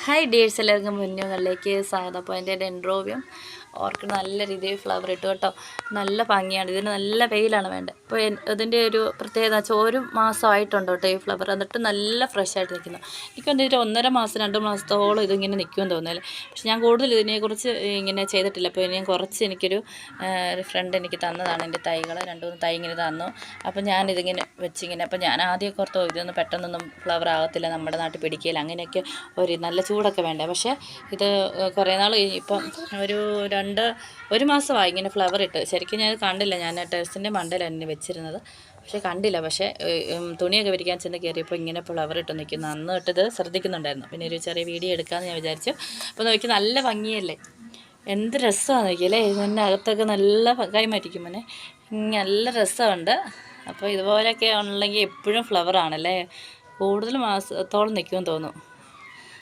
Hi dears, എല്ലാവർക്കും മുന്നുകളിലേക്ക് സ്വാഗതം. അപ്പോൾ എൻ്റെ ഡെൻഡ്രോബിയം ഓർക്ക് നല്ല രീതിയിൽ ഫ്ലവർ ഇട്ടു കേട്ടോ. നല്ല ഭംഗിയാണ്. ഇതിന് നല്ല വെയിലാണ് വേണ്ടത്. അപ്പോൾ ഇതിൻ്റെ ഒരു പ്രത്യേകത വെച്ചാൽ 1 മാസമായിട്ടുണ്ട് കേട്ടോ ഈ ഫ്ലവർ. എന്നിട്ട് നല്ല ഫ്രഷ് ആയിട്ട് നിൽക്കുന്നു. എനിക്കൊന്നിട്ട് 1.5 മാസം 2 മാസത്തോളം ഇതിങ്ങനെ നിൽക്കുമെന്ന് തോന്നുന്നില്ല. പക്ഷെ ഞാൻ കൂടുതൽ ഇതിനെക്കുറിച്ച് ഇങ്ങനെ ചെയ്തിട്ടില്ല. അപ്പോൾ ഞാൻ കുറച്ച് എനിക്കൊരു ഫ്രണ്ട് എനിക്ക് തന്നതാണ് എൻ്റെ തൈകൾ. 2-3 തൈ ഇങ്ങനെ തന്നു. അപ്പോൾ ഞാനിതിങ്ങനെ വെച്ചിങ്ങനെ, അപ്പോൾ ഞാൻ ആദ്യമൊക്കെ ഓർത്തോ ഇതൊന്നും പെട്ടെന്നൊന്നും ഫ്ലവർ ആകത്തില്ല, നമ്മുടെ നാട്ടിൽ പിടിക്കില്ല, അങ്ങനെയൊക്കെ നല്ല ചൂടൊക്കെ വേണ്ടേ. പക്ഷേ ഇത് കുറേ നാൾ ഇപ്പം ഒരു മാസമായി ഇങ്ങനെ ഫ്ലവർ ഇട്ട്. ശരിക്കും ഞാൻ കണ്ടില്ല, ഞാൻ ടെറസിൻ്റെ മണ്ടയിലാണ് വെച്ചിരുന്നത്, പക്ഷേ കണ്ടില്ല. പക്ഷേ തുണിയൊക്കെ വിരിക്കാൻ ചെന്ന് കയറിയപ്പോൾ ഇങ്ങനെ ഫ്ലവർ ഇട്ട് നിൽക്കുന്നു. അന്ന് തൊട്ടിത് ശ്രദ്ധിക്കുന്നുണ്ടായിരുന്നു. പിന്നെ ഒരു ചെറിയ വീഡിയോ എടുക്കാമെന്ന് ഞാൻ വിചാരിച്ചു. അപ്പോൾ നോക്കി നല്ല ഭംഗിയല്ലേ, എന്ത് രസമാണ് നോക്കിയല്ലേ. ഇതിൻ്റെ അകത്തൊക്കെ നല്ല കൈമാറ്റിക്കും മോനെ, നല്ല രസമുണ്ട്. അപ്പോൾ ഇതുപോലെയൊക്കെ ഉണ്ടെങ്കിൽ എപ്പോഴും ഫ്ലവറാണല്ലേ, കൂടുതൽ മാസത്തോളം നിൽക്കുമെന്ന് തോന്നും.